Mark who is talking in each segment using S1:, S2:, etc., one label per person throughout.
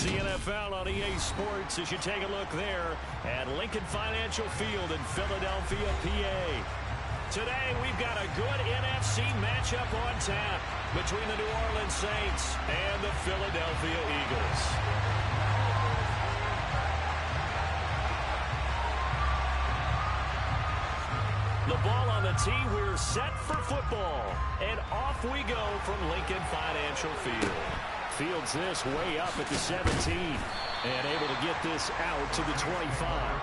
S1: It's the NFL on EA Sports as you take a look there at Lincoln Financial Field in Philadelphia, PA. Today, we've got a good NFC matchup on tap between the New Orleans Saints and the Philadelphia Eagles. The ball on the tee, we're set for football. And off we go from Lincoln Financial Field. Fields this way up at the 17 and able to get this out to the 25.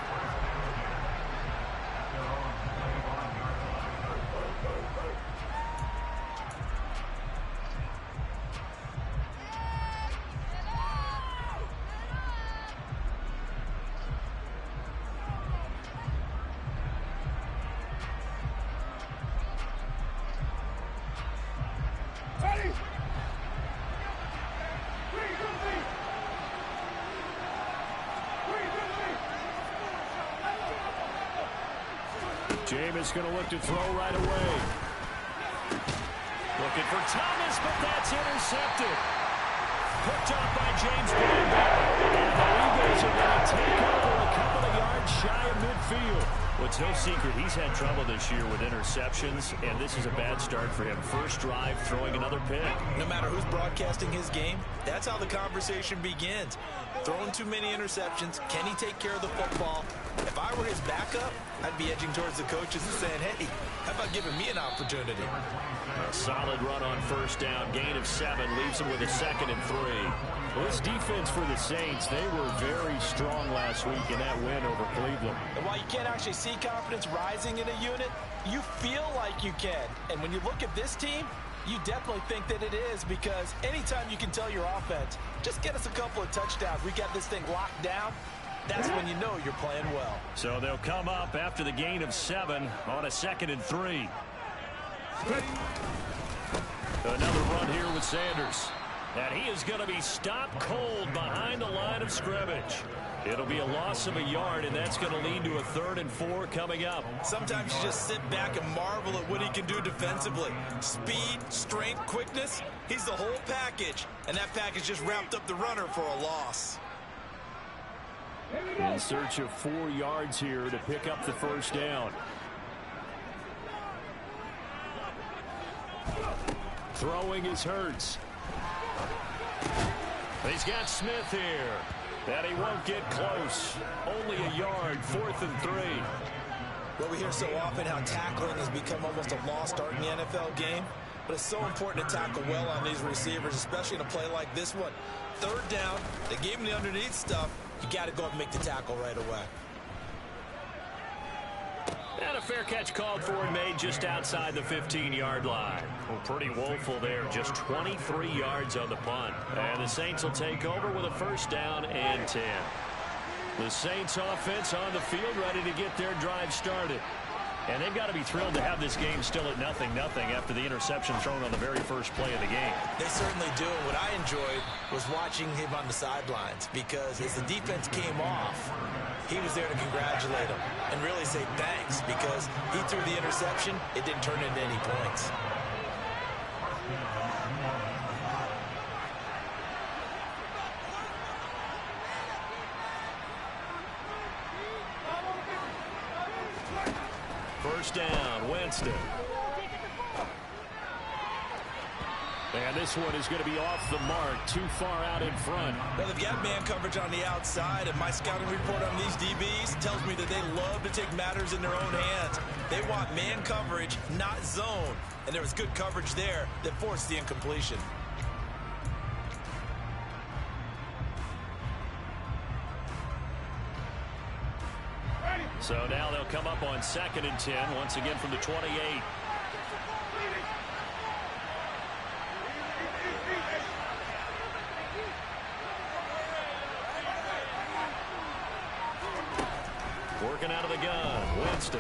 S1: Jameis going to look to throw right away. Looking for Thomas, but that's intercepted. Picked up by James Bond. And the Eagles are going to take over a couple of yards shy of midfield. Well, it's no secret he's had trouble this year with interceptions, and this is a bad start for him. First drive, throwing another pick.
S2: No matter who's broadcasting his game, that's how the conversation begins. Throwing too many interceptions, can he take care of the football? If I were his backup, I'd be edging towards the coaches and saying, hey, how about giving me an opportunity?
S1: A solid run on first down. Gain of 7 leaves him with a 2nd and 3. Well, this defense for the Saints, they were very strong last week in that win over Cleveland.
S2: And while you can't actually see confidence rising in a unit, you feel like you can. And when you look at this team, you definitely think that it is, because anytime you can tell your offense, just get us a couple of touchdowns, we got this thing locked down, that's when you know you're playing well.
S1: So they'll come up after the gain of 7 on a 2nd and 3. Another run here with Sanders. And he is going to be stopped cold behind the line of scrimmage. It'll be a loss of a yard, and that's going to lead to a 3rd and 4 coming up.
S2: Sometimes you just sit back and marvel at what he can do defensively. Speed, strength, quickness, he's the whole package. And that package just wrapped up the runner for a loss.
S1: In search of 4 yards here to pick up the first down. Throwing is Hurts. He's got Smith here. And he won't get close. Only a yard, 4th and 3.
S2: Well, we hear so often how tackling has become almost a lost art in the NFL game. But it's so important to tackle well on these receivers, especially in a play like this one. 3rd down, they gave him the underneath stuff. You got to go up and make the tackle right away.
S1: And a fair catch called for and made just outside the 15-yard line. Well, pretty woeful there. Just 23 yards on the punt. And the Saints will take over with a 1st down and 10. The Saints offense on the field ready to get their drive started. And they've got to be thrilled to have this game still at 0-0 after the interception thrown on the very first play of the game.
S2: They certainly do. And what I enjoyed was watching him on the sidelines, because as the defense came off, he was there to congratulate him and really say thanks, because he threw the interception. It didn't turn into any points.
S1: First down, Winston. And this one is going to be off the mark, too far out in front.
S2: Well, they've got man coverage on the outside, and my scouting report on these DBs tells me that they love to take matters in their own hands. They want man coverage, not zone. And there was good coverage there that forced the incompletion.
S1: So now they'll come up on 2nd and 10, once again from the 28. Working out of the gun, Winston.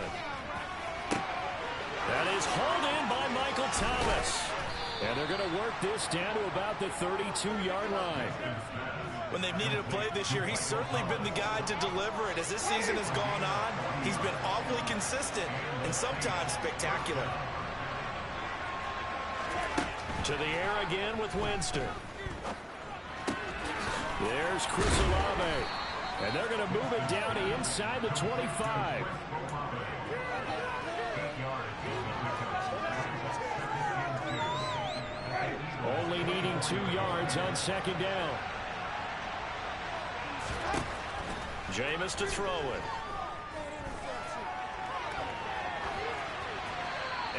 S1: That is hauled in by Michael Thomas. And they're going to work this down to about the 32-yard line.
S2: When they've needed a play this year, he's certainly been the guy to deliver it. As this season has gone on, he's been awfully consistent and sometimes spectacular.
S1: To the air again with Winston. There's Here's Chris Olave. And they're going to move it down to inside the 25. Only needing 2 yards on second down. Jameis to throw it.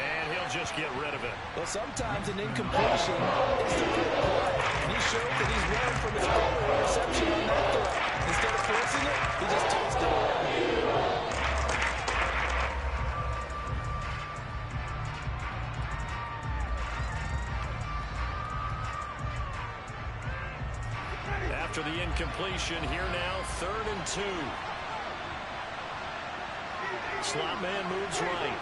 S1: And he'll just get rid of it.
S2: Well, sometimes an incompletion is the good play. And he showed that he's learned from his earlier interception on that throw. Instead of forcing it, he just tossed it away.
S1: After the incompletion, here now, 3rd and 2. Slot man moves right.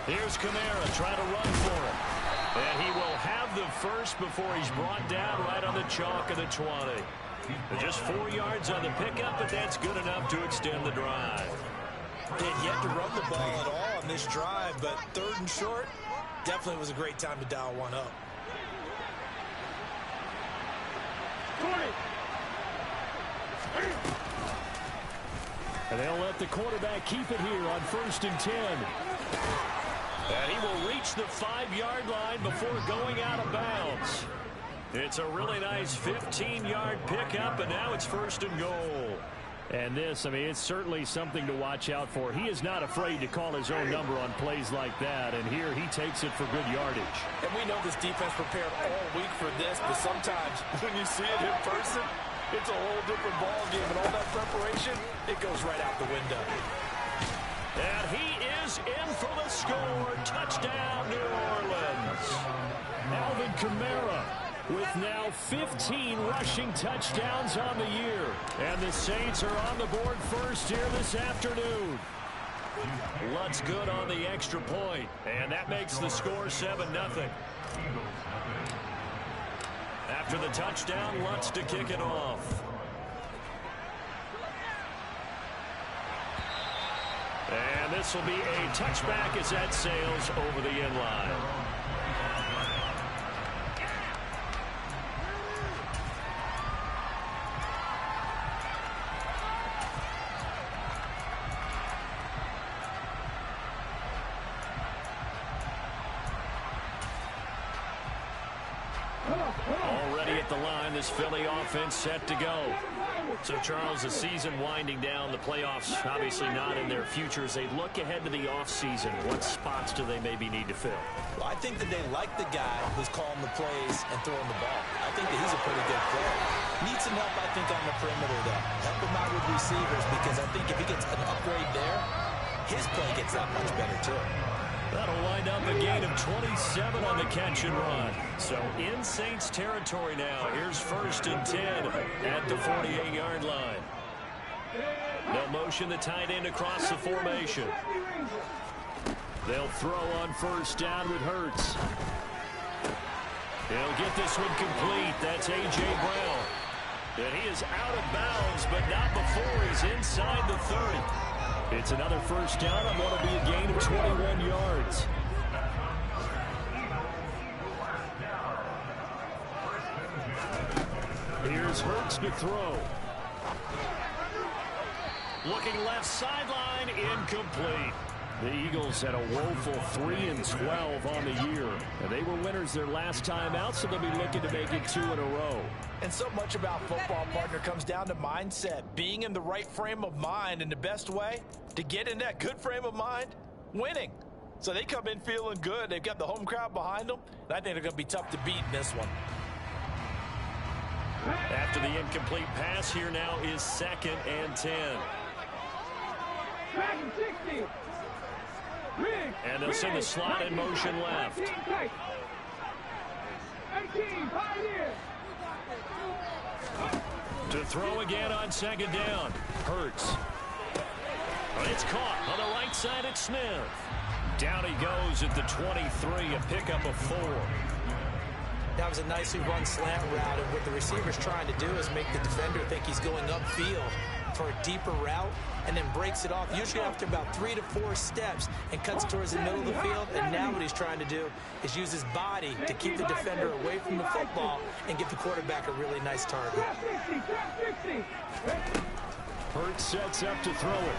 S1: Here's Kamara trying to run for it. And he will have the first before he's brought down right on the chalk of the 20. Just 4 yards on the pickup, but that's good enough to extend the drive.
S2: They had yet to run the ball at all on this drive, but 3rd and short, definitely was a great time to dial one up.
S1: And they'll let the quarterback keep it here on 1st and 10. And he will reach the 5-yard line before going out of bounds. It's a really nice 15-yard pickup, and now it's 1st and goal. And this, I mean, it's certainly something to watch out for. He is not afraid to call his own number on plays like that, and here he takes it for good yardage.
S2: And we know this defense prepared all week for this, but sometimes when you see it in person, it's a whole different ball game, and all that preparation, it goes right out the window.
S1: And he is in for the score. Touchdown, New Orleans. Alvin Kamara with now 15 rushing touchdowns on the year. And the Saints are on the board first here this afternoon. Lutz good on the extra point, and that makes the score 7-0. After the touchdown, Lutz to kick it off. And this will be a touchback as that sails over the end line. Already at the line, this Philly offense set to go. So, Charles, the season winding down, the playoffs obviously not in their future. As they look ahead to the offseason, what spots do they maybe need to fill?
S2: Well, I think that they like the guy who's calling the plays and throwing the ball. I think that he's a pretty good player. Needs some help, I think, on the perimeter, though. Help him out with receivers, because I think if he gets an upgrade there, his play gets that much better, too.
S1: That'll wind up a gain of 27 on the catch and run. So in Saints territory now. Here's 1st and 10 at the 48-yard line. They'll motion the tight end across the formation. They'll throw on 1st down with Hurts. He'll get this one complete. That's A.J. Brown. And he is out of bounds, but not before he's inside the 30. It's another 1st down on what will be a gain of 21 yards. Here's Hurts to throw. Looking left sideline, incomplete. The Eagles had a woeful 3-12 on the year. And they were winners their last time out, so they'll be looking to make it 2 in a row.
S2: And so much about football, partner, comes down to mindset. Being in the right frame of mind, and the best way to get in that good frame of mind, winning. So they come in feeling good. They've got the home crowd behind them, and I think they're going to be tough to beat in this one.
S1: After the incomplete pass, here now is 2nd and 10. And they'll send the slot in motion left. To throw again on 2nd down. Hurts. But it's caught on the right side at Smith. Down he goes at the 23, a pickup of 4.
S2: That was a nicely run slant route, and what the receiver's trying to do is make the defender think he's going upfield for a deeper route and then breaks it off, usually after about 3 to 4 steps, and cuts towards the middle of the field. And now what he's trying to do is use his body to keep the defender away from the football and give the quarterback a really nice target.
S1: Hurts sets up to throw it.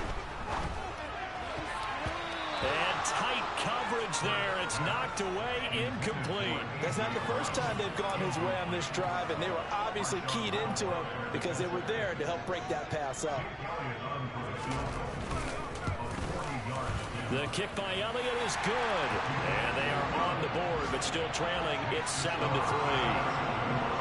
S1: And tight coverage there. It's knocked away, incomplete.
S2: That's not the first time they've gone his way on this drive, and they were obviously keyed into him because they were there to help break that pass up.
S1: The kick by Elliott is good. And they are on the board, but still trailing. It's 7-3.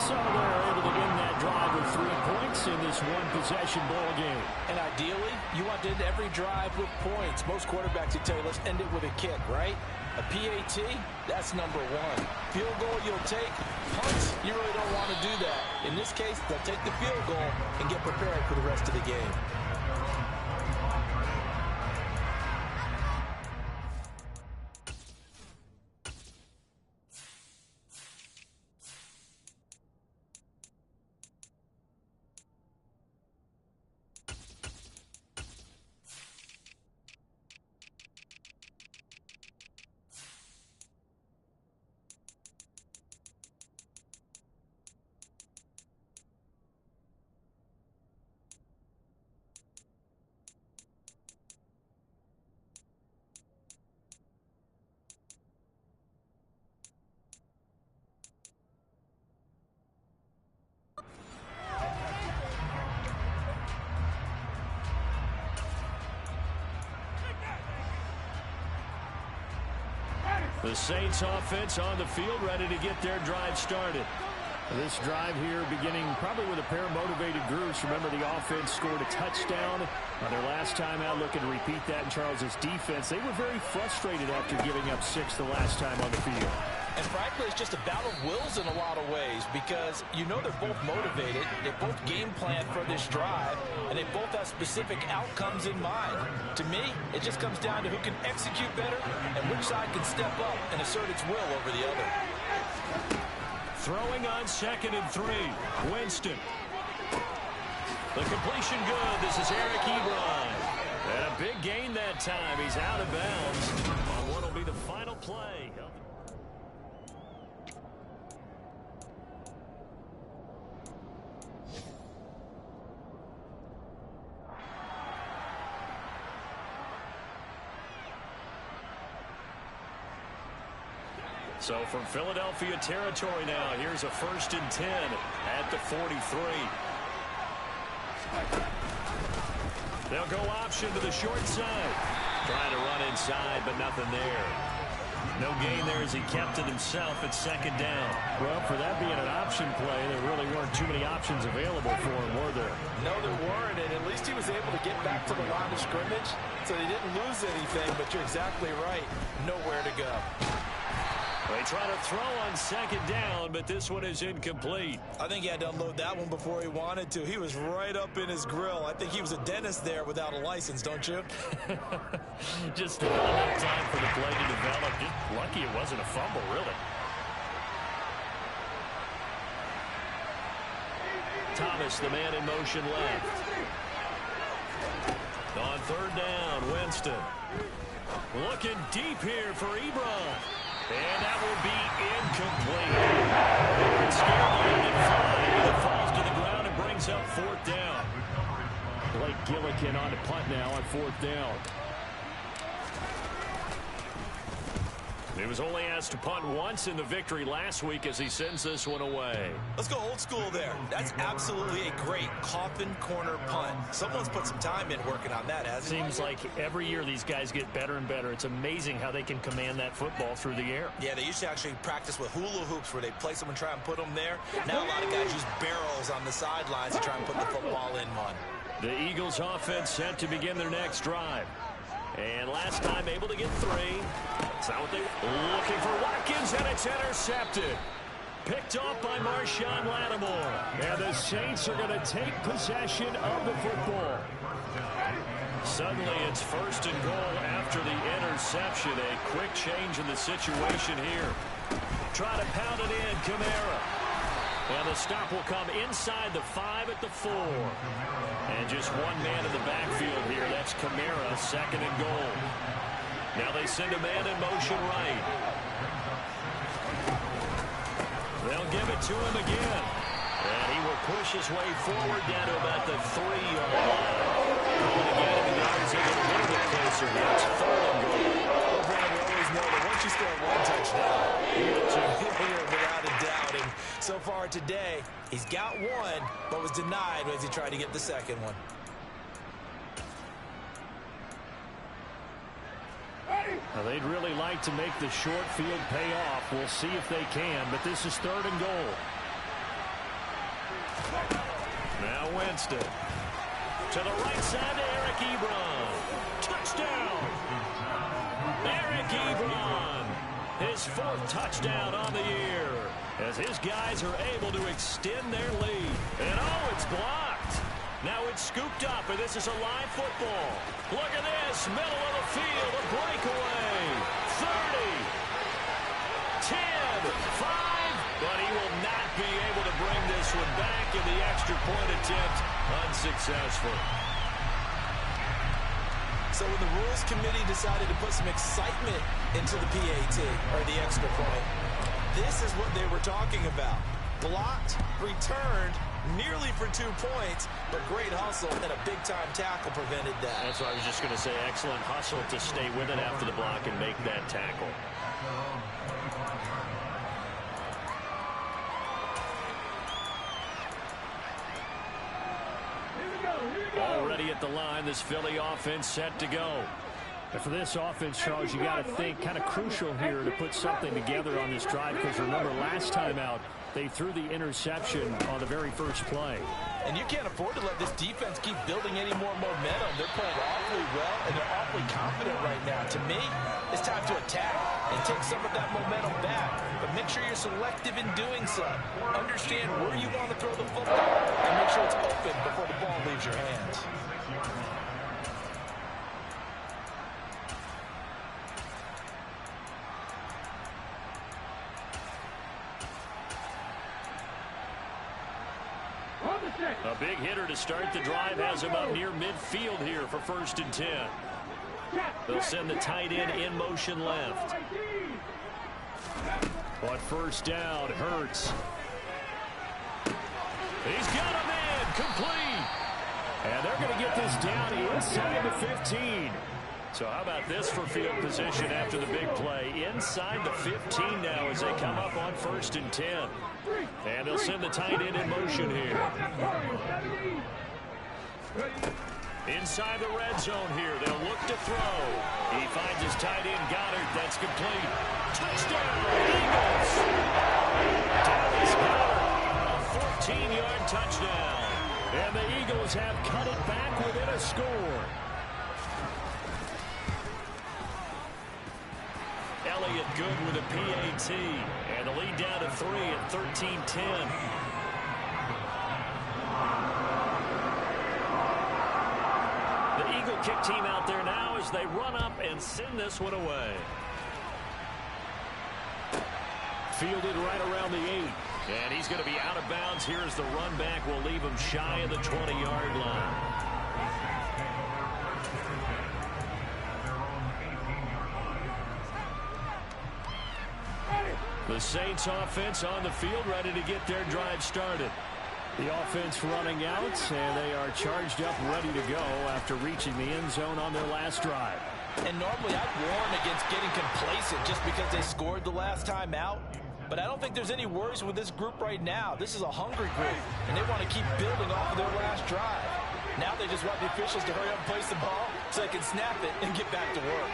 S1: So they're able to win that drive with 3 points in this one-possession ball game.
S2: And ideally, you want to end every drive with points. Most quarterbacks would tell you, let's end it with a kick, right? A PAT, that's number 1. Field goal you'll take. Punts, you really don't want to do that. In this case, they'll take the field goal and get prepared for the rest of the game.
S1: The Saints offense on the field, ready to get their drive started. This drive here beginning probably with a pair of motivated groups. Remember, the offense scored a touchdown on their last time out, looking to repeat that in Charles's defense. They were very frustrated after giving up 6 the last time on the field.
S2: And frankly, it's just a battle of wills in a lot of ways because you know they're both motivated, they both game plan for this drive, and they both have specific outcomes in mind. To me, it just comes down to who can execute better and which side can step up and assert its will over the other.
S1: Throwing on 2nd and 3. Winston. The completion good. This is Eric Ebron. And a big gain that time. He's out of bounds on what will be the final play. So from Philadelphia territory now, here's a 1st and 10 at the 43. They'll go option to the short side. Trying to run inside, but nothing there. No gain there as he kept it himself at 2nd down.
S3: Well, for that being an option play, there really weren't too many options available for him, were there?
S2: No, there weren't, and at least he was able to get back to the line of scrimmage, so he didn't lose anything, but you're exactly right. Nowhere to go.
S1: They try to throw on 2nd down, but this one is incomplete.
S2: I think he had to unload that one before he wanted to. He was right up in his grill. I think he was a dentist there without a license, don't you?
S1: Just not enough time for the play to develop. Just lucky it wasn't a fumble, really. Thomas, the man in motion left. On 3rd down, Winston. Looking deep here for Ebron. And that will be incomplete. It's scared and falls to the ground and brings up 4th down.
S3: Blake Gillikin on the punt now on 4th down.
S1: He was only asked to punt once in the victory last week as he sends this one away.
S2: Let's go old school there. That's absolutely a great coffin corner punt. Someone's put some time in working on that, hasn't it?
S3: Seems like every year these guys get better and better. It's amazing how they can command that football through the air.
S2: Yeah, they used to actually practice with hula hoops where they place them and try and put them there. Now a lot of guys use barrels on the sidelines to try and put the football in one.
S1: The Eagles offense set to begin their next drive. And last time able to get 3. That's not what they were looking for. Watkins, and it's intercepted. Picked off by Marshawn Lattimore.
S3: And the Saints are going to take possession of the football.
S1: Suddenly it's 1st and goal after the interception. A quick change in the situation here. Try to pound it in, Kamara. And the stop will come inside the 5 at the 4. And just one man in the backfield here. That's Kamara, 2nd and goal. Now they send a man in motion right. They'll give it to him again. And he will push his way forward down to about the 3-yard line. And again, the yards are a little bit closer here. It's 3rd and goal.
S2: Well, Brad, we always know that once you score one touchdown, you're without a doubt. And so far today, he's got one, but was denied as he tried to get the second one.
S3: Now, they'd really like to make the short field pay off. We'll see if they can, but this is 3rd and goal.
S1: Now Winston. To the right side to Eric Ebron. Touchdown! Eric Ebron. His 4th touchdown on the year. As his guys are able to extend their lead. And oh, it's blocked. Now it's scooped up, and this is a live football. Look at this. Middle of the field. A breakaway. 30. 10. 5. But he will not be able to bring this one back in the extra point attempt. Unsuccessful.
S2: So when the Rules Committee decided to put some excitement into the PAT, or the extra point, this is what they were talking about. Blocked, returned, nearly for 2 points, but great hustle and a big-time tackle prevented that.
S1: That's what I was just going to say. Excellent hustle to stay with it after the block and make that tackle. Already at the line, this Philly offense set to go.
S3: And for this offense, Charles, you got to think kind of crucial here to put something together on this drive, because remember, last time out, they threw the interception on the very first play.
S2: And you can't afford to let this defense keep building any more momentum. They're playing awfully well, and they're awfully confident right now. To me, it's time to attack and take some of that momentum back. But make sure you're selective in doing so. Understand where you want to throw the football, and make sure it's open before the ball leaves your hands.
S1: A big hitter to start the drive has him up near midfield here for 1st and 10. They'll send the tight end in motion left. On 1st down, Hurts. He's got him in, complete. And they're going to get this down inside the 15. So how about this for field position after the big play? Inside the 15 now as they come up on 1st and 10. And they'll send the tight end in motion here. Inside the red zone here. They'll look to throw. He finds his tight end, Goddard. That's complete. Touchdown, Eagles. Down is Goddard. A 14-yard touchdown. And the Eagles have cut it back within a score. Elliott good with a PAT. And the lead down to 3 at 13-10. The Eagle kick team out there now as they run up and send this one away. Fielded right around the 8. And he's going to be out of bounds here as the run back will leave him shy of the 20-yard line. The Saints offense on the field ready to get their drive started. The offense running out, and they are charged up, ready to go after reaching the end zone on their last drive.
S2: And normally I'd warn against getting complacent just because they scored the last time out. But I don't think there's any worries with this group right now. This is a hungry group, and they want to keep building off of their last drive. Now they just want the officials to hurry up and place the ball so they can snap it and get back to work.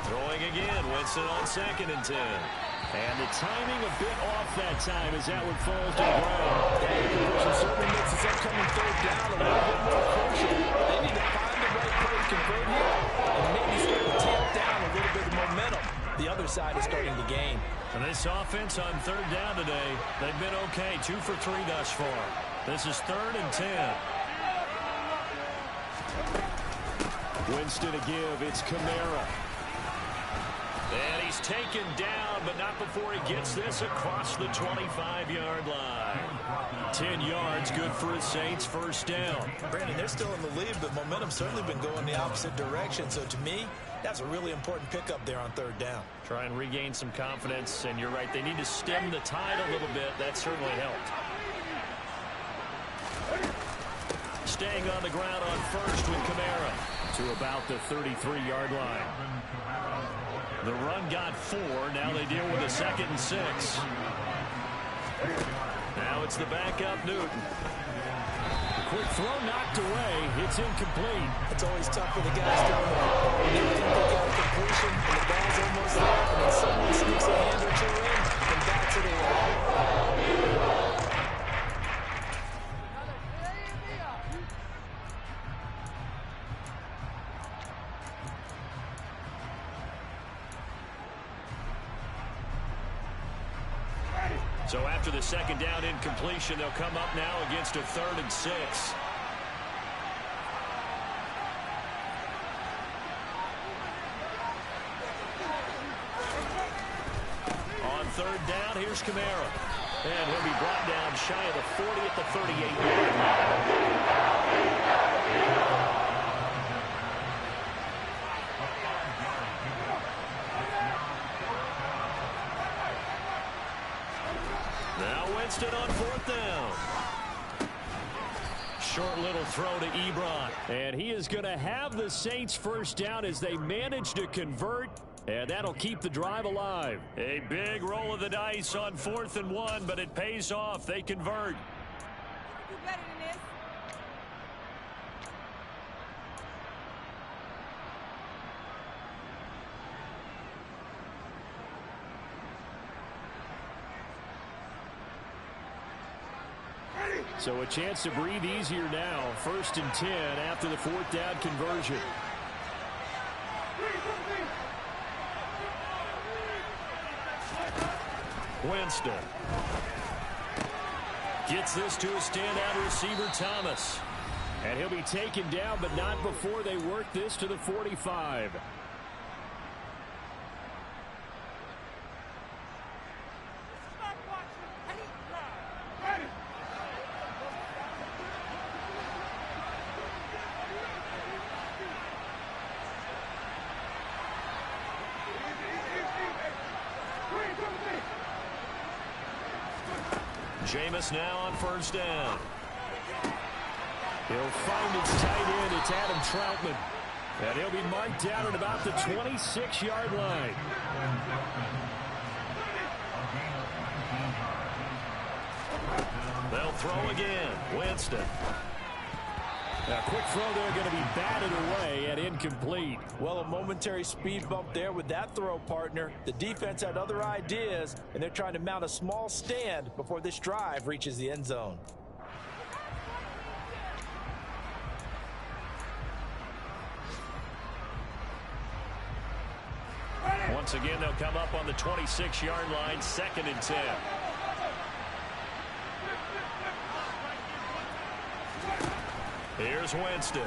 S1: Throwing again, Winston on 2nd and 10. And the timing a bit off that time as that one falls to the ground.
S2: Conversion certainly makes this upcoming 3rd down a little bit more crucial. They need to find the right play to convert here and maybe start to tamp down a little bit of momentum. The other side is starting to gain.
S1: And this offense on 3rd down today, they've been okay. 2 for 3 thus far. This is 3rd and 10. Winston to give. It's Kamara. And he's taken down, but not before he gets this across the 25-yard line. 10 yards, good for his Saints, first down.
S2: Brandon, they're still in the lead, but momentum's certainly been going the opposite direction. So to me, that's a really important pickup there on third down.
S1: Try and regain some confidence, and you're right, they need to stem the tide a little bit. That certainly helped. Staying on the ground on first with Kamara to about the 33-yard line. The run got 4. Now they deal with a 2nd and 6. Now it's the backup Newton.
S3: Quick throw knocked away. It's incomplete.
S2: It's always tough for the guys down there. When they think they got a completion and the ball's almost there, and then someone sneaks a hand or two in, and bats it away.
S1: So after the 2nd down incompletion, they'll come up now against a 3rd and 6. On 3rd down, here's Kamara. And he'll be brought down shy of the 40 at the 38-yard line. Now Winston on 4th down. Short little throw to Ebron.
S3: And he is going to have the Saints first down as they manage to convert. And that'll keep the drive alive.
S1: A big roll of the dice on 4th and 1, but it pays off. They convert.
S4: Do better than this.
S3: So a chance to breathe easier now. 1st and 10 after the 4th down conversion.
S1: Winston gets this to a standout receiver, Thomas.
S3: And he'll be taken down, but not before they work this to the 45.
S1: Jameis now on 1st down.
S3: He'll find his tight end. It's Adam Troutman. And he'll be marked down at about the 26-yard line.
S1: They'll throw again. Winston.
S3: A quick throw there going to be batted away and incomplete.
S2: Well, a momentary speed bump there with that throw, partner. The defense had other ideas, and they're trying to mount a small stand before this drive reaches the end zone.
S1: Once again, they'll come up on the 26-yard line, 2nd and 10. Here's Winston.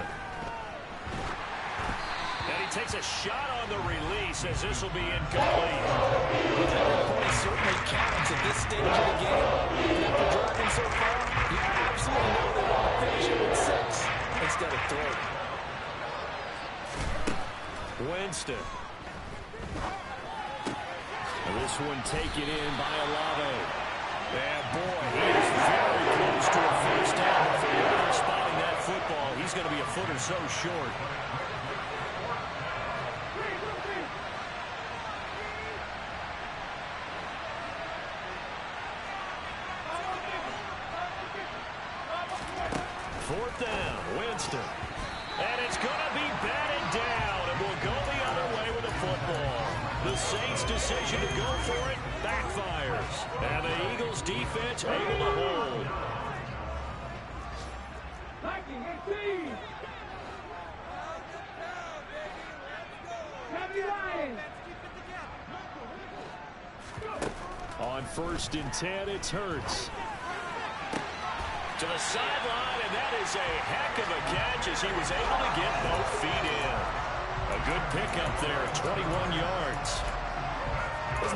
S1: And he takes a shot on the release as this will be incomplete.
S2: Well, every point certainly counts at this stage of the game. After driving so far, you absolutely know they want to finish it with 6 instead of 3.
S1: Winston.
S3: And this one taken in by Olave.
S1: And boy, he is very close to a first down. For whoever spotting that football, he's going to be a foot or so short. Fourth down, Winston. And it's going to be batted down, and we'll go the other way with the football. The Saints' decision to go for it backfires. And the Eagles' defense able to hold.
S3: On 1st and 10, it's Hurts.
S1: To the sideline, and that is a heck of a catch as he was able to get both feet in. A good pickup there, 21 yards.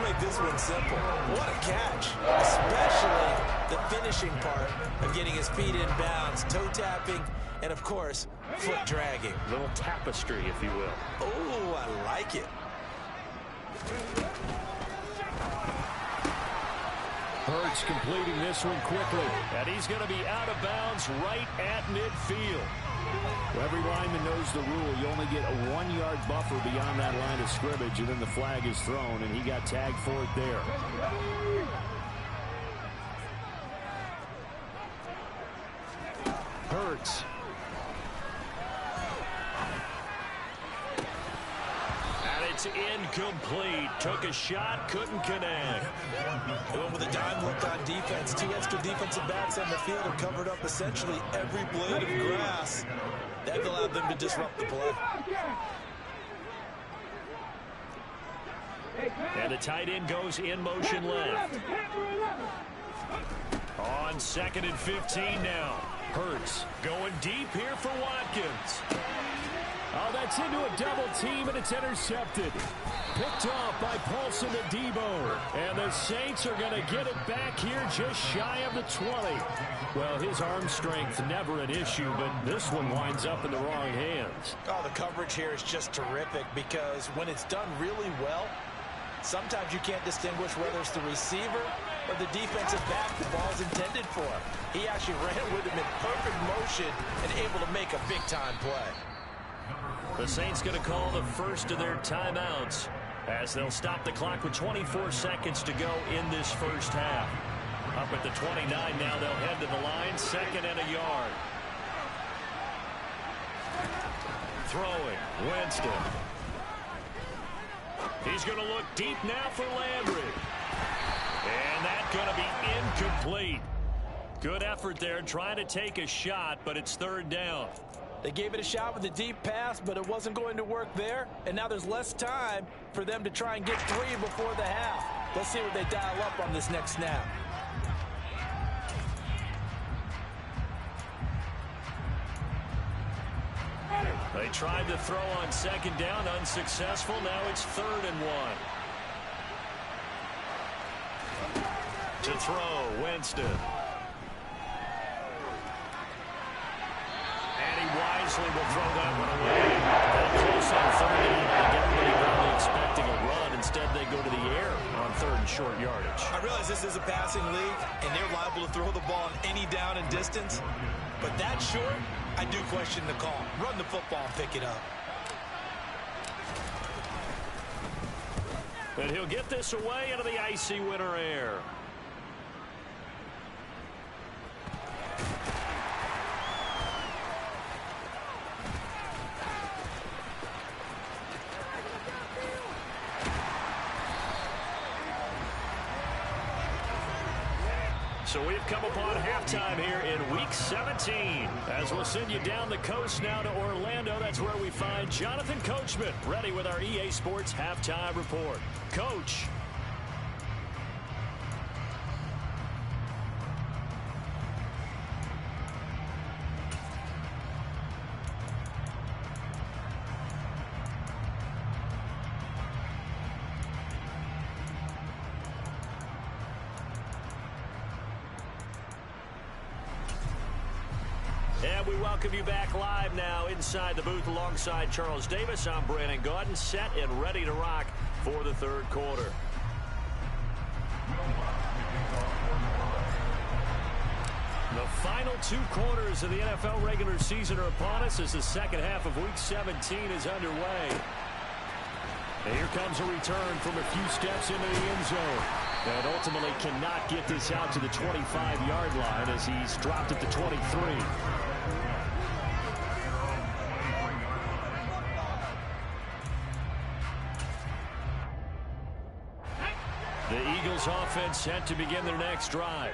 S2: make this one simple. What a catch, especially the finishing part of getting his feet in bounds, toe tapping, and of course, foot dragging.
S1: A little tapestry, if you will.
S2: Oh, I like it.
S3: Hurts completing this one quickly.
S1: And he's going to be out of bounds right at midfield.
S3: Well, every lineman knows the rule. You only get a 1-yard buffer beyond that line of scrimmage, and then the flag is thrown, and he got tagged for it there. Hurts.
S1: And it's incomplete. Took a shot, couldn't connect.
S2: Going with a dime look on defense. 2 extra defensive backs on the field have covered up essentially every blade of grass. That allowed them to disrupt the play.
S1: And the tight end goes in motion left. On 2nd and 15 now. Hurts going deep here for Watkins.
S3: Oh, that's into a double team, and it's intercepted. Picked off by Paulson Adebo. And the Saints are going to get it back here just shy of the 20. Well, his arm strength never an issue, but this one winds up in the wrong hands.
S2: Oh, the coverage here is just terrific because when it's done really well, sometimes you can't distinguish whether it's the receiver or the defensive back the ball's intended for. He actually ran with him in perfect motion and able to make a big-time play.
S1: The Saints going to call the first of their timeouts as they'll stop the clock with 24 seconds to go in this first half. Up at the 29 now, they'll head to the line, 2nd and a yard. Throwing, Winston. He's going to look deep now for Landry. And that's going to be incomplete. Good effort there trying to take a shot, but it's 3rd down.
S2: They gave it a shot with a deep pass, but it wasn't going to work there. And now there's less time for them to try and get 3 before the half. Let's see what they dial up on this next snap.
S1: They tried to throw on 2nd down, unsuccessful. Now it's 3rd and 1. To throw, Winston. And he wisely will throw that one away. Close on 3rd down. Everybody probably expecting a run. Instead, they go to the air on 3rd and short yardage.
S2: I realize this is a passing league, and they're liable to throw the ball on any down and distance. But that short, I do question the call. Run the football and pick it up.
S1: And he'll get this away into the icy winter air. So we've come upon halftime here in Week 17. As we'll send you down the coast now to Orlando, that's where we find Jonathan Coachman, ready with our EA Sports Halftime Report. Coach. And we welcome you back live now inside the booth alongside Charles Davis. I'm Brandon Gaudin, set and ready to rock for the 3rd quarter. The final 2 quarters of the NFL regular season are upon us as the 2nd half of Week 17 is underway. And here comes a return from a few steps into the end zone. And ultimately cannot get this out to the 25-yard line as he's dropped at the 23. The Eagles offense set to begin their next drive.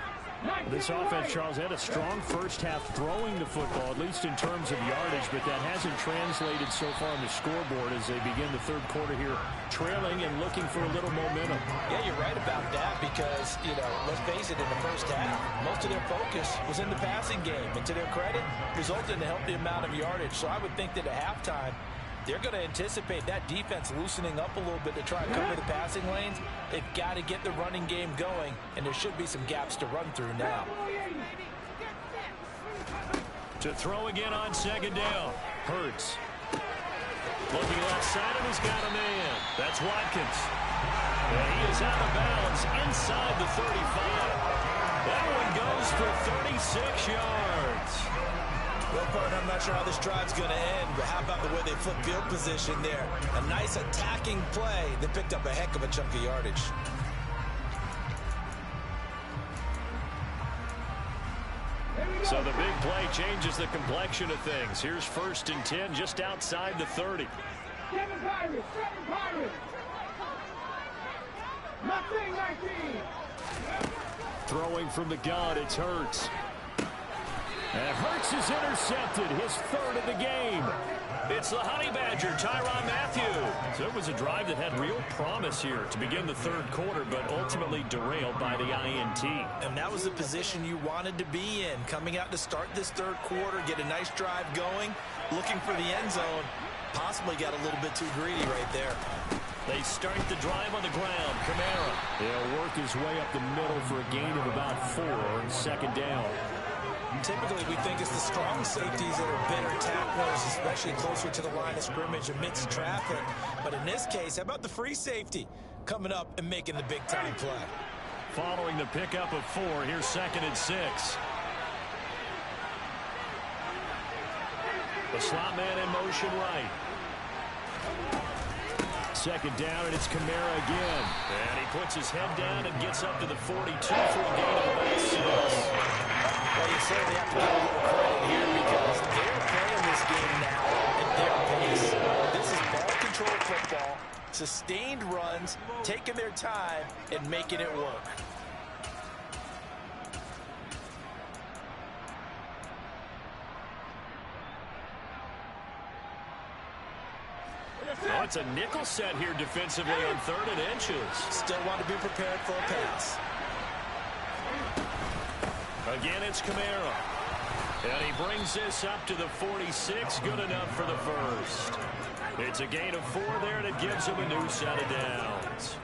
S3: This offense, Charles, had a strong first half throwing the football, at least in terms of yardage, but that hasn't translated so far on the scoreboard as they begin the 3rd quarter here, trailing and looking for a little momentum.
S2: Yeah, you're right about that because, let's face it, in the first half, most of their focus was in the passing game. And to their credit, resulted in a healthy amount of yardage. So I would think that at halftime, They're going to anticipate that defense loosening up a little bit to try and cover the passing lanes. They've got to get the running game going, and there should be some gaps to run through now.
S3: To throw again on second down. Hurts. Looking left side, and he's got a man. That's Watkins. And he is out of bounds inside the 35. That one goes for 36 yards.
S2: Well, partner, I'm not sure how this drive's going to end, but how about the way they flip field position there? A nice attacking play that picked up a heck of a chunk of yardage.
S3: So the big play changes the complexion of things. Here's 1st and 10 just outside the 30. Throwing from the gun, it's Hurts. And Hurts is intercepted, his 3rd of the game. It's the Honey Badger, Tyrann Mathieu. So it was a drive that had real promise here to begin the 3rd quarter, but ultimately derailed by the INT.
S2: And that was the position you wanted to be in. Coming out to start this 3rd quarter, get a nice drive going, looking for the end zone. Possibly got a little bit too greedy right there.
S3: They start the drive on the ground. Kamara. He'll work his way up the middle for a gain of about 4 on 2nd down.
S2: Typically, we think it's the strong safeties that are better tacklers, especially closer to the line of scrimmage amidst traffic. But in this case, how about the free safety coming up and making the big-time play?
S3: Following the pickup of 4, here's 2nd and 6. The slot man in motion right. 2nd down, and it's Kamara again. And he puts his head down and gets up to the 42 for a gain of about 6.
S2: Well, you certainly have to give a little credit here because they're playing this game now at their pace. This is ball control football, sustained runs, taking their time, and making it work.
S3: Oh, it's a nickel set here defensively on 3rd and inches.
S2: Still want to be prepared for a pass.
S3: Again, it's Kamara. And he brings this up to the 46. Good enough for the 1st. It's a gain of 4 there, and it gives him a new set of downs.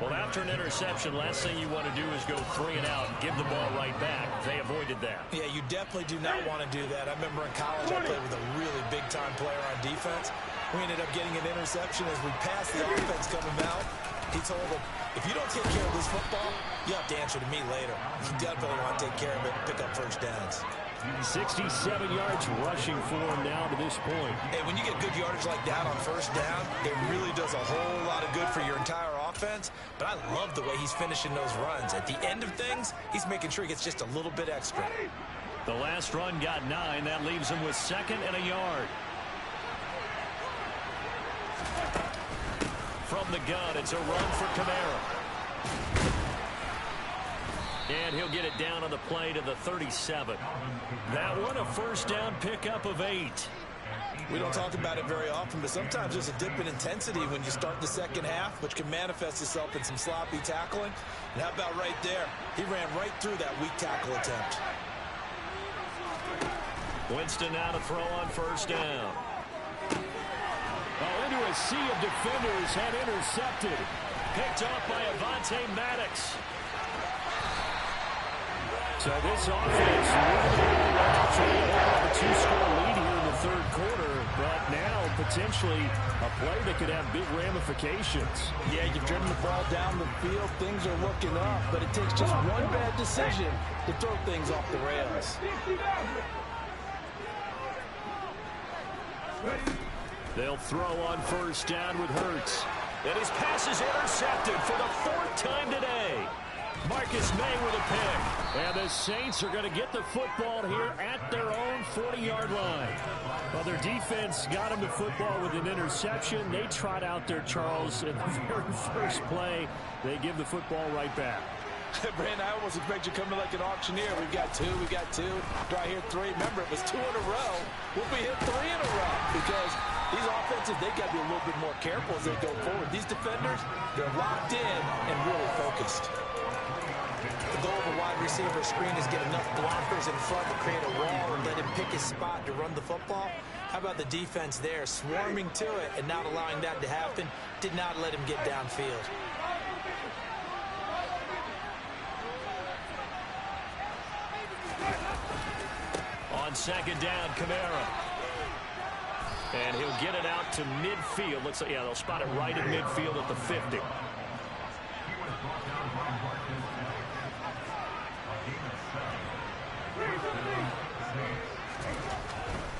S3: Well, after an interception, last thing you want to do is go 3 and out and give the ball right back. They avoided that.
S2: Yeah, you definitely do not want to do that. I remember in college I played with a really big-time player on defense. We ended up getting an interception as we passed the offense coming out. He told him, if you don't take care of this football, you have to answer to me later. You definitely want to take care of it and pick up 1st downs.
S3: 67 yards rushing for him now to this point.
S2: Hey, when you get good yardage like that on 1st down, it really does a whole lot of good for your entire offense. But I love the way he's finishing those runs. At the end of things, he's making sure he gets just a little bit extra.
S3: The last run got 9. That leaves him with 2nd and a yard. From the gun, it's a run for Kamara. And he'll get it down on the play to the 37. That one, a 1st down pickup of 8.
S2: We don't talk about it very often, but sometimes there's a dip in intensity when you start the 2nd half, which can manifest itself in some sloppy tackling. And how about right there? He ran right through that weak tackle attempt.
S3: Winston now to throw on 1st down. Oh, into a sea of defenders and intercepted. Picked off by Avonte Maddox. So this offense really have a 2-score lead here in the 3rd quarter, but now potentially a play that could have big ramifications.
S2: Yeah, you've driven the ball down the field. Things are looking up, but it takes just one bad decision to throw things off the rails.
S3: They'll throw on 1st down with Hurts. And his pass is intercepted for the 4th time today. Marcus May with a pick. And the Saints are going to get the football here at their own 40-yard line. Well, their defense got them the football with an interception. They trot out there, Charles, in the very 1st play. They give the football right back.
S2: Brandon, I almost expect you coming like an auctioneer. We've got 2, we got 2. Do I hear 3? Remember, it was 2 in a row. Will we hit 3 in a row? Because these offenses, they got to be a little bit more careful as they go forward. These defenders, they're locked in and really focused. The goal of a wide receiver screen is get enough blockers in front to create a wall and let him pick his spot to run the football. How about the defense there, swarming to it and not allowing that to happen? Did not let him get downfield.
S1: On second down, Kamara. And he'll get it out to midfield. Looks like, yeah, they'll spot it right at midfield at the 50.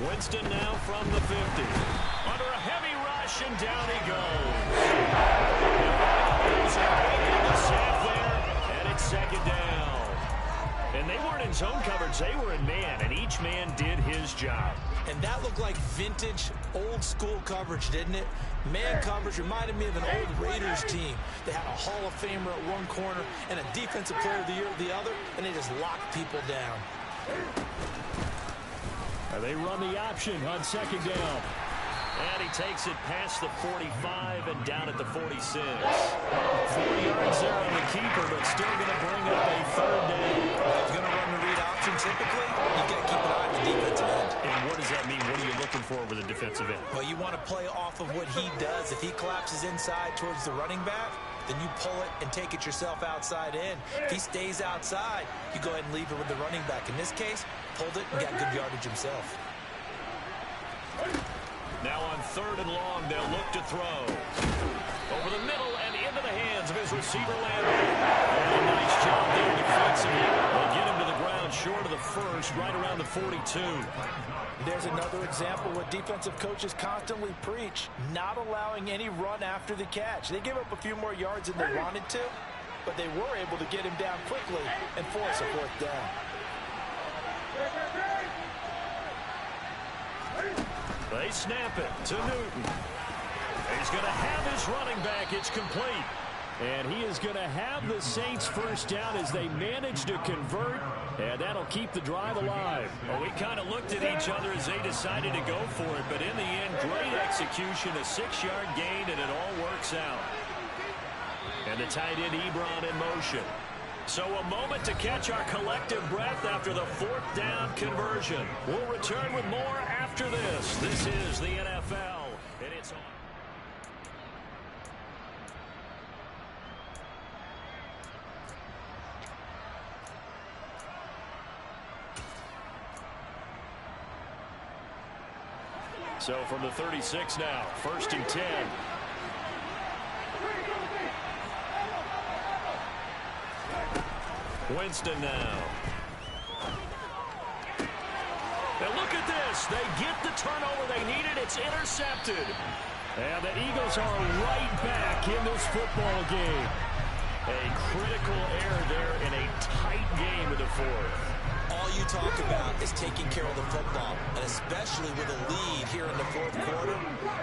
S1: Winston now from the 50. Under a heavy rush, and down he goes. There's a break in the sack there, and it's second down. And they weren't in zone coverage. They were in man, and each man did his job.
S2: And that looked like vintage, old-school coverage, didn't it? Man coverage reminded me of an old Raiders team. They had a Hall of Famer at one corner and a Defensive Player of the Year at the other, and they just locked people down.
S3: They run the option on second down.
S1: And he takes it past the 45 and down at the 46. 4 yards there on the keeper, but still going to bring up a third down.
S2: If you're going to run the read option, typically, you've got to keep an eye on the defensive end.
S1: And what does that mean? What are you looking for with the defensive end?
S2: Well, you want to play off of what he does. If he collapses inside towards the running back, then you pull it and take it yourself outside in. If he stays outside, you go ahead and leave it with the running back. In this case, pulled it and got good yardage himself.
S1: Now on third and long, they'll look to throw. Over the middle and into the hands of his receiver, Landry. And a nice job there defensively. They'll get him to the ground short of the first, right around the 42.
S2: There's another example what defensive coaches constantly preach, not allowing any run after the catch. They gave up a few more yards than they wanted to, but they were able to get him down quickly and force a fourth down.
S1: They snap it to Newton. He's going to have his running back. It's complete.
S3: And he is going to have the Saints first down as they manage to convert, and that'll keep the drive alive.
S1: Well, we kind of looked at each other as they decided to go for it, but in the end, great execution, a 6-yard gain, and it all works out. And the tight end Ebron in motion. So a moment to catch our collective breath after the fourth down conversion. We'll return with more after this. This is the NFL, and it's on. So from the 36 now, 1st and 10. Winston now. And look at this. They get the turnover they needed. It's intercepted.
S3: And the Eagles are right back in this football game.
S1: A critical error there in a tight game in the fourth.
S2: All you talk about is taking care of the football, and especially with a lead here in the fourth quarter,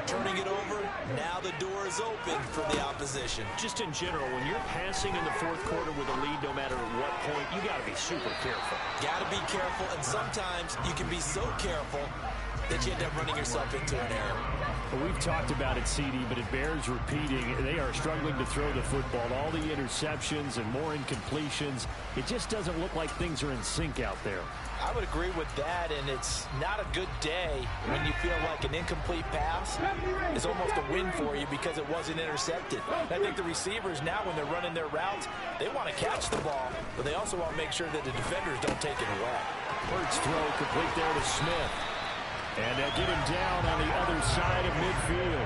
S2: turning it over, now the door is open for the opposition.
S1: Just in general, when you're passing in the fourth quarter with a lead, no matter at what point, you got to be super careful.
S2: Got to be careful, and sometimes you can be so careful that you end up running yourself into an error.
S3: Well, we've talked about it, CD, but it bears repeating. They are struggling to throw the football. All the interceptions and more incompletions. It just doesn't look like things are in sync out there.
S2: I would agree with that, and it's not a good day when you feel like an incomplete pass is almost a win for you because it wasn't intercepted. I think the receivers now, when they're running their routes, they want to catch the ball, but they also want to make sure that the defenders don't take it away.
S3: Hurts throw complete there to Smith. And they'll get him down on the other side of midfield.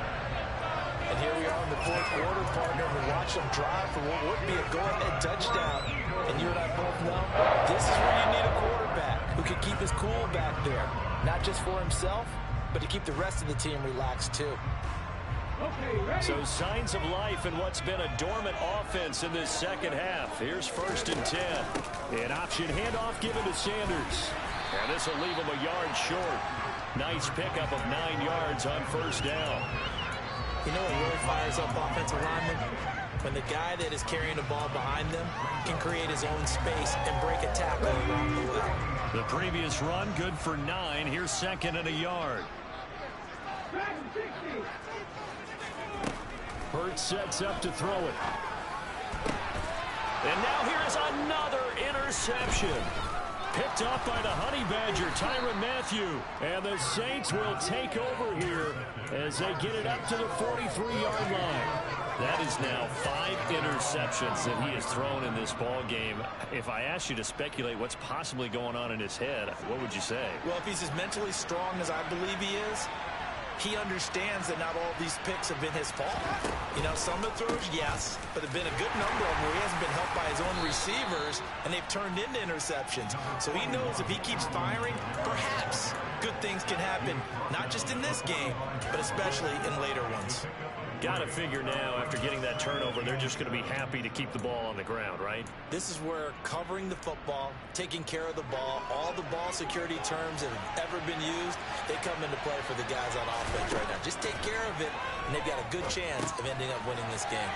S2: And here we are in the fourth quarter, partner. We watch them drive for what would be a go-ahead touchdown. And you and I both know this is where you need a quarterback who can keep his cool back there. Not just for himself, but to keep the rest of the team relaxed too.
S1: So signs of life in what's been a dormant offense in this second half. Here's 1st and 10.
S3: An option handoff given to Sanders.
S1: And this will leave him a yard short. Nice pickup of 9 yards on 1st down.
S2: You know what really fires up offensive linemen? When the guy that is carrying the ball behind them can create his own space and break a tackle along the way.
S1: The previous run, good for 9. Here's 2nd and a yard.
S3: Hurts sets up to throw it.
S1: And now here is another interception.
S3: Picked off by the Honey Badger, Tyrann Mathieu. And the Saints will take over here as they get it up to the 43-yard line.
S1: That is now 5 interceptions that he has thrown in this ball game. If I asked you to speculate what's possibly going on in his head, what would you say?
S2: Well, if he's as mentally strong as I believe he is, he understands that not all these picks have been his fault. You know, some of the throws, yes, but there have been a good number of them where he hasn't been helped by his own receivers, and they've turned into interceptions. So he knows if he keeps firing, perhaps good things can happen, not just in this game, but especially in later ones.
S1: Got to figure now, after getting that turnover, they're just going to be happy to keep the ball on the ground, right?
S2: This is where covering the football, taking care of the ball, all the ball security terms that have ever been used, they come into play for the guys on offense right now. Just take care of it, and they've got a good chance of ending up winning this game.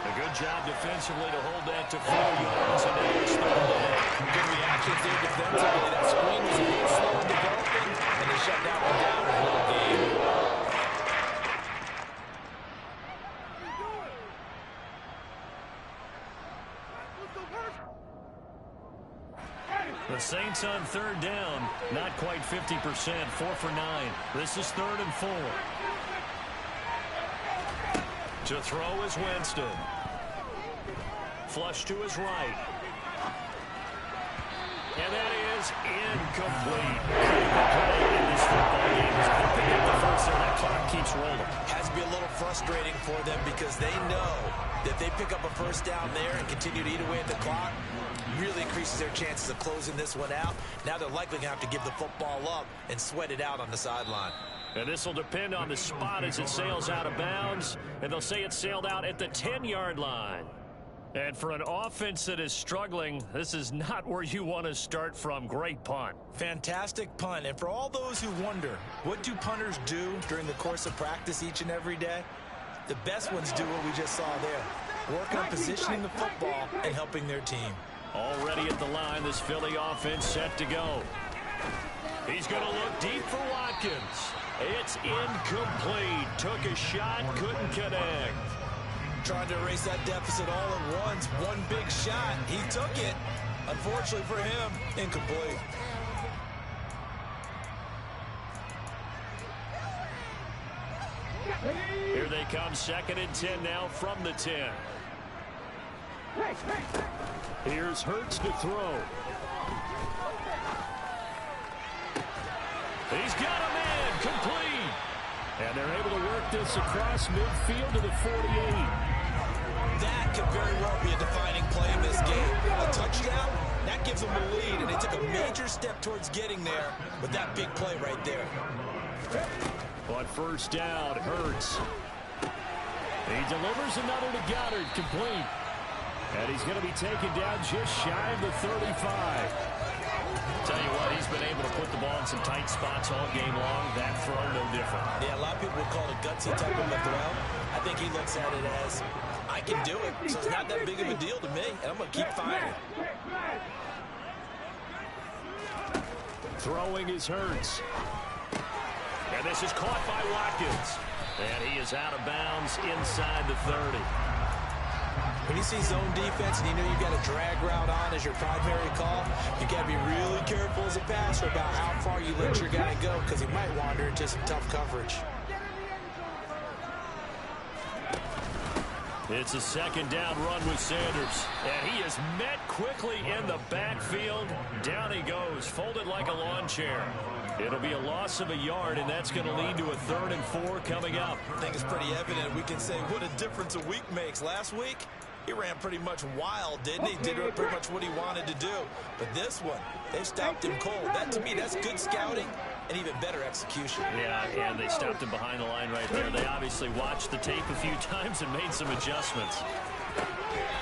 S1: A good job defensively to hold that to 4 yards, and now it's third down.
S2: Good reactions there defensively. That screen was a little slow in developing, and they shut that one down in a little game.
S1: The Saints on third down, not quite 50%, 4 for 9. This is 3rd and 4. To throw is Winston. Flush to his right. And that is incomplete. The play in this football game is going to pick up the first there. That clock keeps rolling.
S2: Has to be a little frustrating for them because they know that they pick up a first down there and continue to eat away at the clock. Really increases their chances of closing this one out. Now they're likely going to have to give the football up and sweat it out on the sideline.
S1: And this will depend on the spot as it sails out of bounds. And they'll say it sailed out at the 10-yard line. And for an offense that is struggling, this is not where you want to start from. Great punt.
S2: Fantastic punt. And for all those who wonder, what do punters do during the course of practice each and every day? The best ones do what we just saw there. Working on positioning the football and helping their team.
S1: Already at the line, this Philly offense set to go. He's going to look deep for Watkins. It's incomplete. Took a shot, couldn't connect.
S2: Trying to erase that deficit all at once. One big shot. He took it. Unfortunately for him, incomplete.
S1: Here they come, 2nd and 10 now from the 10.
S3: Here's Hurts to throw.
S1: He's got a man, complete.
S3: And they're able to work this across midfield to the 48.
S2: That could very well be a defining play in this game. A touchdown, that gives them a lead, and they took a major step towards getting there with that big play right there.
S3: On first down, Hurts. He delivers another to Goddard, complete. And he's going to be taken down just shy of the 35.
S1: Tell you what, he's been able to put the ball in some tight spots all game long. That throw, no different.
S2: Yeah, a lot of people would call it a gutsy type of a throw. I think he looks at it as, I can do it, so it's not that big of a deal to me, and I'm going to keep firing.
S3: Throwing is Hurts.
S1: And this is caught by Watkins. And he is out of bounds inside the 30.
S2: When you see zone defense and you know you've got a drag route on as your primary call, you got to be really careful as a passer about how far you let your guy go because he might wander into some tough coverage.
S1: It's a 2nd down run with Sanders. And he is met quickly in the backfield. Down he goes, folded like a lawn chair. It'll be a loss of a yard, and that's going to lead to a 3rd and 4 coming up.
S2: I think it's pretty evident. We can say what a difference a week makes. Last week, he ran pretty much wild, didn't he? Did pretty much what he wanted to do. But this one, they stopped him cold. That, to me, that's good scouting and even better execution.
S1: Yeah, and they stopped him behind the line right there. They obviously watched the tape a few times and made some adjustments.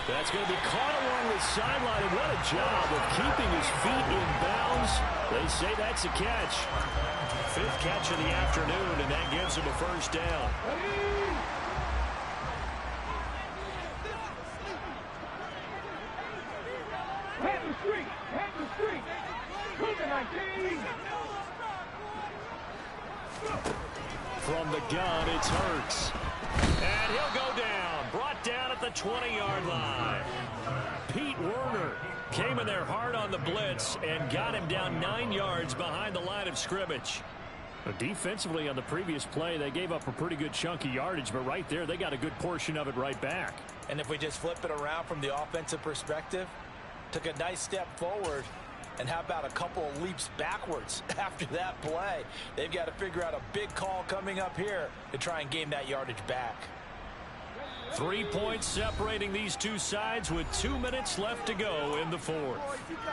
S3: That's going to be caught along the sideline, and what a job of keeping his feet in bounds. They say that's a catch.
S1: 5th catch of the afternoon, and that gives him a first down.
S3: From the gun, it's Hurts.
S1: And he'll go down. Brought down at the 20-yard line.
S3: Pete Werner came in there hard on the blitz and got him down 9 yards behind the line of scrimmage. Defensively on the previous play, they gave up a pretty good chunk of yardage, but right there, they got a good portion of it right back.
S2: And if we just flip it around from the offensive perspective, took a nice step forward, and how about a couple of leaps backwards after that play? They've got to figure out a big call coming up here to try and gain that yardage back.
S3: 3 points separating these two sides with 2 minutes left to go in the fourth.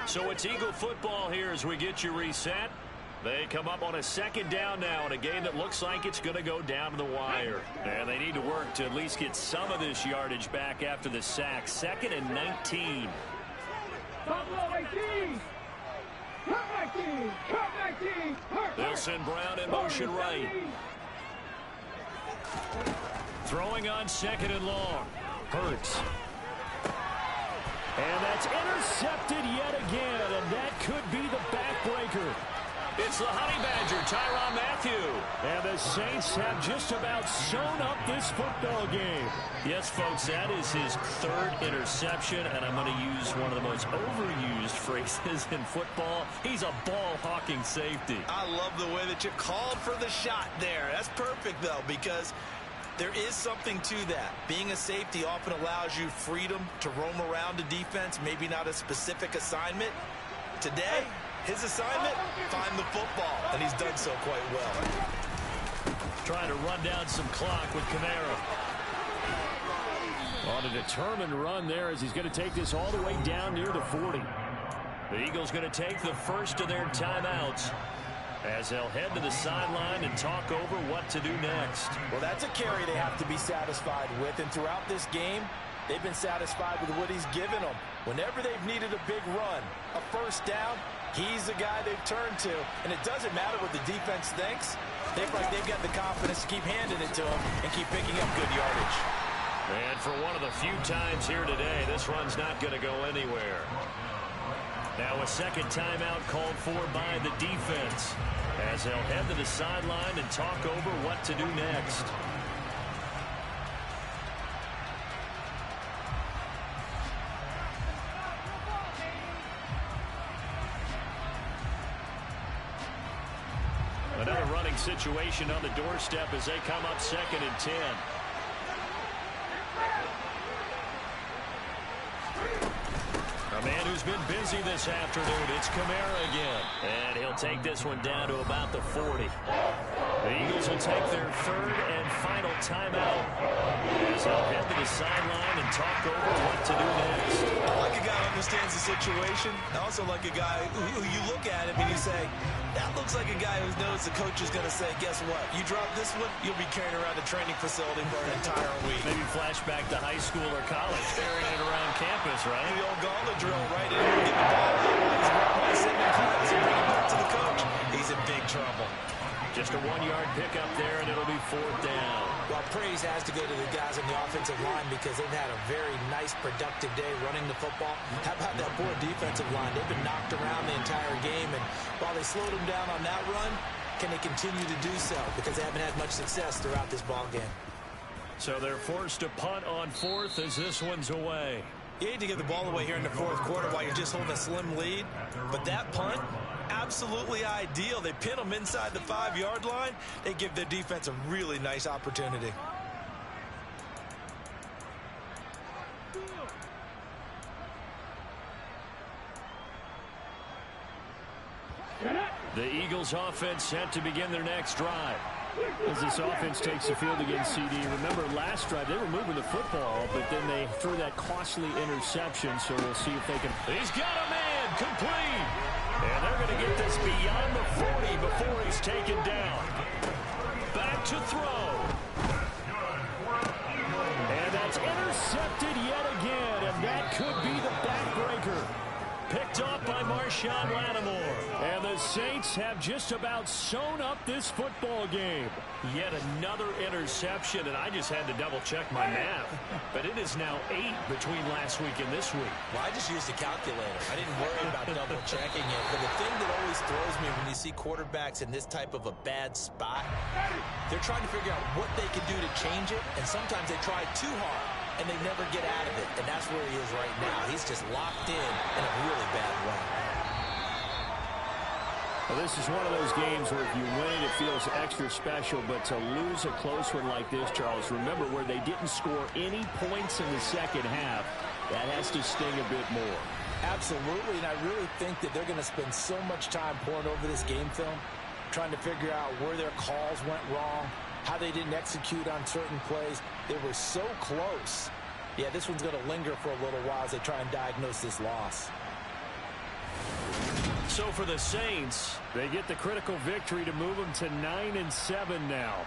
S1: So it's Eagle football here as we get you reset. They come up on a second down now in a game that looks like it's going to go down to the wire. And they need to work to at least get some of this yardage back after the sack. 2nd and 19. They'll send Brown in motion right.
S3: Throwing on 2nd and long. Hurts. And that's intercepted yet again, and that could be the backbreaker.
S1: It's the Honey Badger, Tyrann Mathieu.
S3: And the Saints have just about sewn up this football game.
S1: Yes, folks, that is his 3rd interception, and I'm going to use one of the most overused phrases in football. He's a ball-hawking safety.
S2: I love the way that you called for the shot there. That's perfect, though, because there is something to that. Being a safety often allows you freedom to roam around the defense, maybe not a specific assignment. Today, his assignment, find the football, and he's done so quite well.
S3: Trying to run down some clock with Kamara. On a determined run there as he's going to take this all the way down near the 40.
S1: The Eagles going to take the first of their timeouts as they'll head to the sideline and talk over what to do next.
S2: Well, that's a carry they have to be satisfied with, and throughout this game, they've been satisfied with what he's given them. Whenever they've needed a big run, a first down, he's the guy they've turned to. And it doesn't matter what the defense thinks. They've got the confidence to keep handing it to him and keep picking up good yardage.
S1: And for one of the few times here today, this run's not going to go anywhere. Now a second timeout called for by the defense as they'll head to the sideline and talk over what to do next. Another running situation on the doorstep as they come up 2nd and 10. A man who's been busy this afternoon, it's Kamara again. And he'll take this one down to about the 40. The Eagles will take their 3rd and final timeout as they'll head to the sideline and talk over what to do next.
S2: I like a guy who understands the situation. I also like a guy who you look at him and you say, that looks like a guy who knows the coach is going to say, guess what? You drop this one, you'll be carrying around the training facility for an entire week.
S1: Maybe flashback to high school or college, carrying it around campus, right?
S2: The old gauntlet drill, right? And get the ball out while he's running, sitting in class and bring it back to the coach. He's in big trouble.
S1: Just a 1-yard pickup there, and it'll be 4th down.
S2: Well, praise has to go to the guys on the offensive line because they've had a very nice, productive day running the football. How about that poor defensive line? They've been knocked around the entire game, and while they slowed them down on that run, can they continue to do so? Because they haven't had much success throughout this ball game.
S1: So they're forced to punt on 4th as this one's away.
S2: You hate to give the ball away here in the 4th quarter while you're just holding a slim lead, but that punt, absolutely ideal. They pin them inside the 5-yard line. They give their defense a really nice opportunity.
S3: The Eagles offense set to begin their next drive. As this offense takes the field against CD. Remember, last drive, they were moving the football, but then they threw that costly interception, so we'll see if they can...
S1: He's got a man, complete! And they're going to get this beyond the 40 before he's taken down. Back to throw.
S3: And that's intercepted yet again, and that could be the backbreaker. Picked off by Marshawn Lattimore. And the Saints have just about sewn up this football game.
S1: Yet another interception, and I just had to double-check my math. But it is now 8 between last week and this week.
S2: Well, I just used a calculator. I didn't worry about double-checking it. But the thing that always throws me when you see quarterbacks in this type of a bad spot, they're trying to figure out what they can do to change it, and sometimes they try too hard. and they never get out of it. And that's where he is right now. He's just locked in a really bad way.
S3: Well, this is one of those games where if you win it, it feels extra special. But to lose a close one like this, Charles, remember where they didn't score any points in the second half, that has to sting a bit more.
S2: Absolutely, and I really think that they're going to spend so much time poring over this game film, trying to figure out where their calls went wrong, how they didn't execute on certain plays. They were so close. Yeah, this one's going to linger for a little while as they try and diagnose this loss.
S1: So for the Saints,
S3: they get the critical victory to move them to 9-7 now.